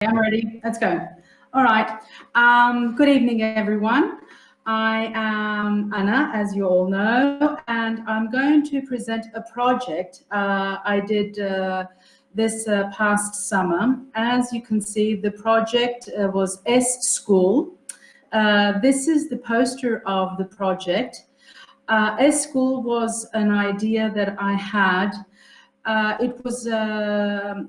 I'm ready. Let's go. All right. Good evening, everyone. I am Anna, as you all know, and I'm going to present a project I did this past summer. As you can see, the project was S School. This is the poster of the project. S School was an idea that I had. It was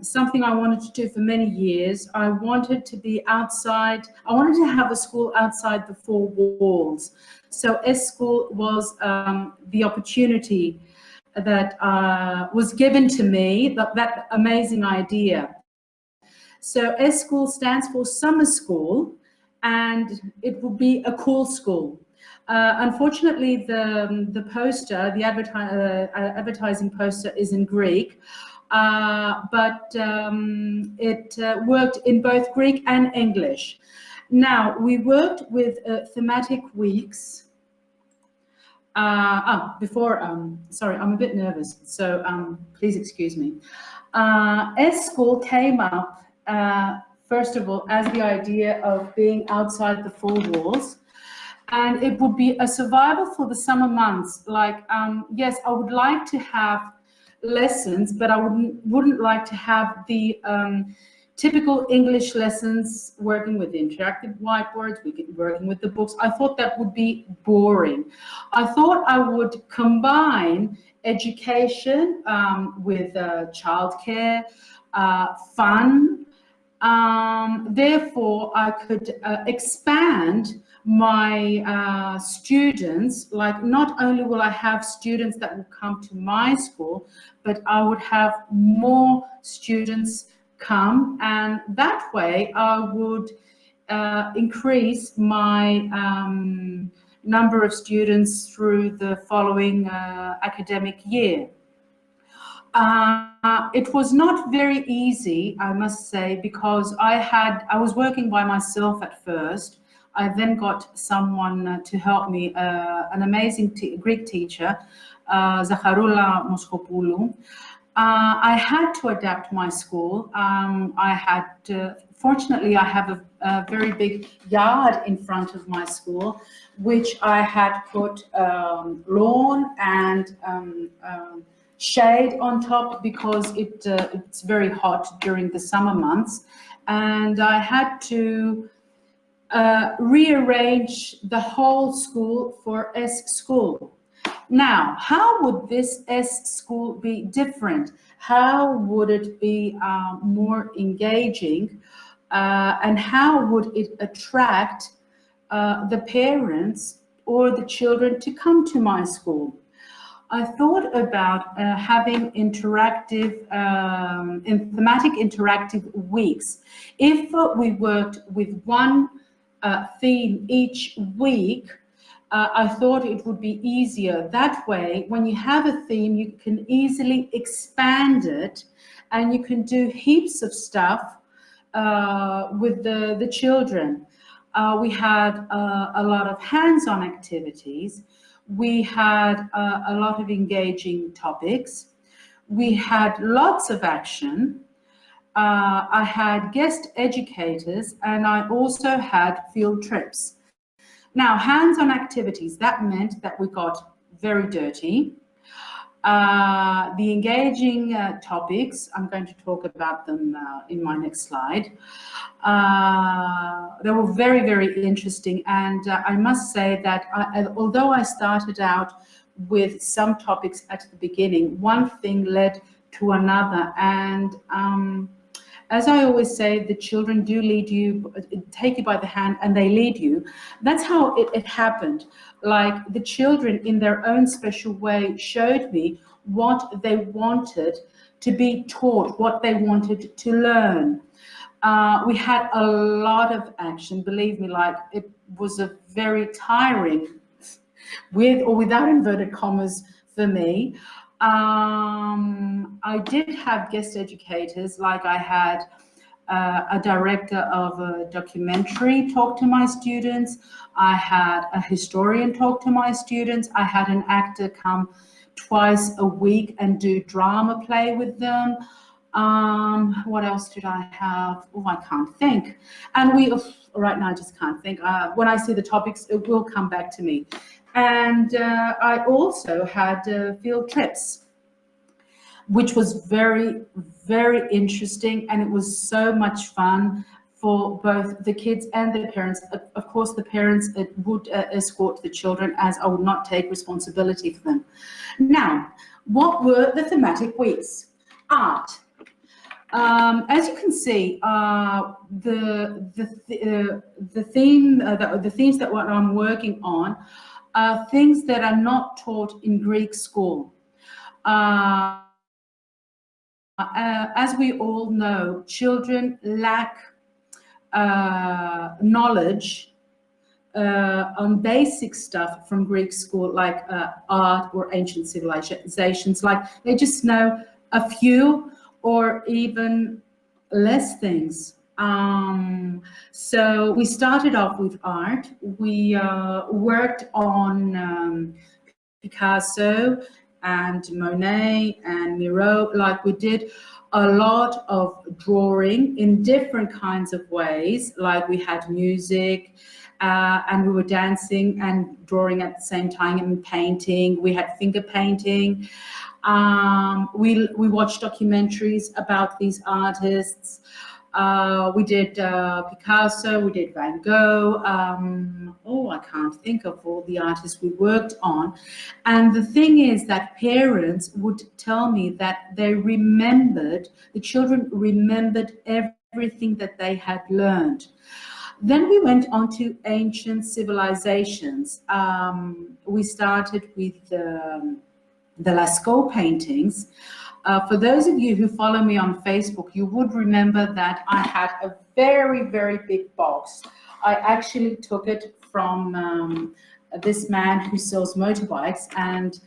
something I wanted to do for many years. I wanted to be outside. I wanted to have a school outside the four walls. So S School was the opportunity that was given to me, that amazing idea. So S School stands for Summer School, and it will be a cool school. Unfortunately, the poster, the advertising poster, is in Greek, but it worked in both Greek and English. Now, we worked with thematic weeks. Sorry, I'm a bit nervous, so please excuse me. S School came up, first of all, as the idea of being outside the four walls. And it would be a survival for the summer months. Like, yes, I would like to have lessons, but I wouldn't like to have the typical English lessons, working with interactive whiteboards, working with the books. I thought that would be boring. I thought I would combine education with childcare, fun. Therefore, I could expand my students. Like, not only will I have students that will come to my school, but I would have more students come, and that way I would increase my number of students through the following academic year. It was not very easy, I must say, because I was working by myself at first. I then got someone to help me, an amazing Greek teacher, Zacharula Moskopoulou. I had to adapt my school. Fortunately, I have a very big yard in front of my school, which I had put lawn and shade on top, because it's very hot during the summer months, and I had to rearrange the whole school for S School. Now, how would this S School be different? How would it be more engaging, and how would it attract the parents or the children to come to my school? I thought about having interactive, thematic interactive weeks. If we worked with one theme each week, I thought it would be easier. That way, when you have a theme, you can easily expand it, and you can do heaps of stuff with the children. We had a lot of hands-on activities. We had a lot of engaging topics. We had lots of action. I had guest educators, and I also had field trips. Now, hands-on activities, that meant that we got very dirty. The engaging topics, I'm going to talk about them in my next slide. They were very, very interesting, and I must say that although I started out with some topics at the beginning, one thing led to another, and as I always say, the children do lead you, take you by the hand, and they lead you. That's how it happened. Like, the children, in their own special way, showed me what they wanted to be taught, what they wanted to learn. We had a lot of action, believe me. Like, it was a very tiring, with or without inverted commas, for me. I did have guest educators. Like, I had a director of a documentary talk to my students. I had a historian talk to my students. I had an actor come twice a week and do drama play with them. What else did I have? Oh, I can't think. And right now I just can't think. When I see the topics, it will come back to me. And I also had field trips, which was very, very interesting. And it was so much fun for both the kids and the parents. Of course, the parents would escort the children, as I would not take responsibility for them. Now, what were the thematic weeks? Art. As you can see, the themes that what I'm working on are things that are not taught in Greek school. As we all know, children lack knowledge on basic stuff from Greek school, like art or ancient civilizations. Like they just know a few or even less things. So we started off with art. We worked on Picasso and Monet and Miro. Like we did a lot of drawing in different kinds of ways. Like we had music, and we were dancing and drawing at the same time, and painting. We had finger painting. We watched documentaries about these artists. We did Picasso, we did Van Gogh. I can't think of all the artists we worked on. And the thing is that parents would tell me that the children remembered everything that they had learned. Then we went on to ancient civilizations. We started with the Lascaux paintings. For those of you who follow me on Facebook, you would remember that I had a very, very big box. I actually took it from this man who sells motorbikes, and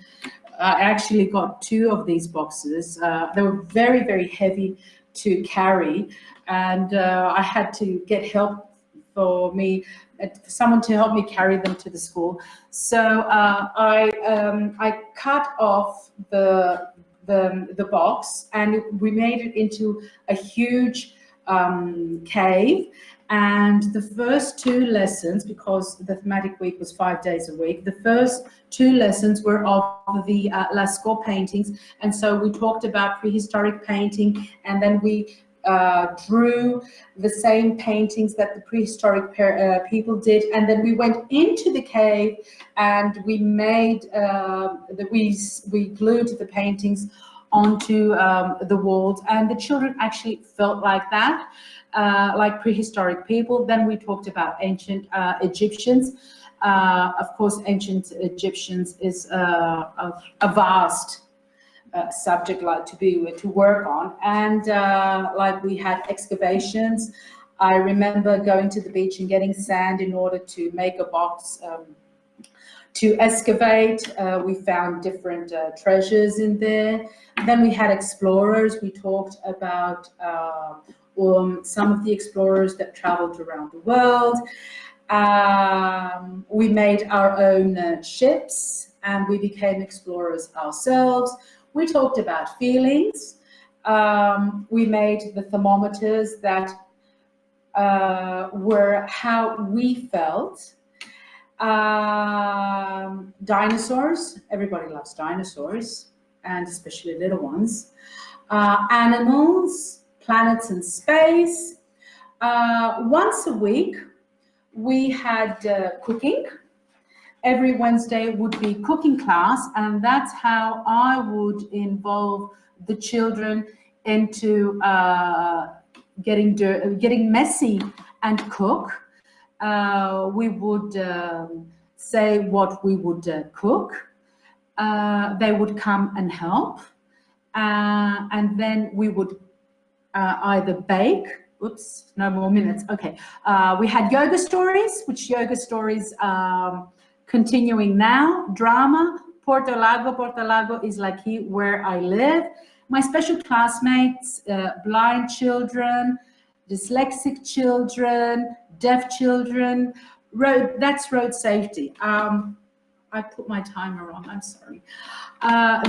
I actually got 2 of these boxes. They were very, very heavy to carry, and I had to get help for someone to help me carry them to the school. So I cut off the box, and we made it into a huge cave. And the first 2 lessons, because the thematic week was 5 days a week, the first 2 lessons were of the Lascaux paintings. And so we talked about prehistoric painting, and then we drew the same paintings that the prehistoric people did, and then we went into the cave and we made we glued the paintings onto the walls, and the children actually felt like that, like prehistoric people. Then we talked about ancient Egyptians. Of course, ancient Egyptians is a vast subject like to work on, and like we had excavations. I remember going to the beach and getting sand in order to make a box to excavate. We found different treasures in there. Then we had explorers. We talked about some of the explorers that traveled around the world. We made our own ships, and we became explorers ourselves. We talked about feelings. We made the thermometers that were how we felt. Dinosaurs, everybody loves dinosaurs, and especially little ones. Animals, planets in space. Once a week, we had cooking. Every Wednesday would be cooking class, and that's how I would involve the children into getting messy and cook. We would say what we would cook. They would come and help, and then we would either bake. Oops, no more minutes. Okay. We had yoga stories, which yoga stories continuing now. Drama, Porto Lago. Porto Lago is like where I live. My special classmates, blind children, dyslexic children, deaf children. That's road safety. I put my timer wrong. I'm sorry.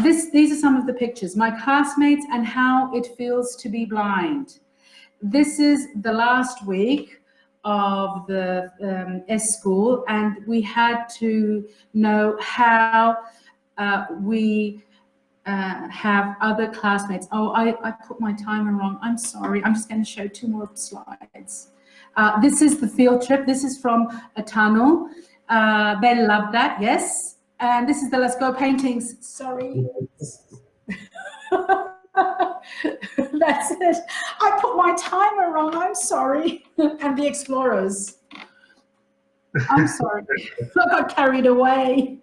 These are some of the pictures. My classmates and how it feels to be blind. This is the last week of the S School, and we had to know how we have other classmates. Oh, I put my timer wrong. I'm sorry. I'm just going to show 2 more slides. This is the field trip. This is from a tunnel. They love that, yes. And this is the Let's Go paintings. Sorry. That's it. I put my timer wrong. I'm sorry. And the explorers. I'm sorry. I got carried away.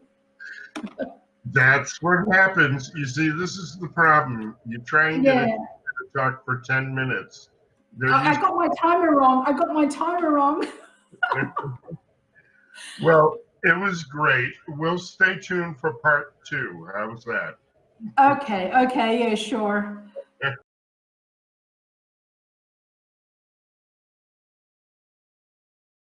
That's what happens. You see, this is the problem. You trained to talk for 10 minutes. I got my timer wrong. I got my timer wrong. Well, it was great. We'll stay tuned for part 2. How was that? Okay, yeah, sure.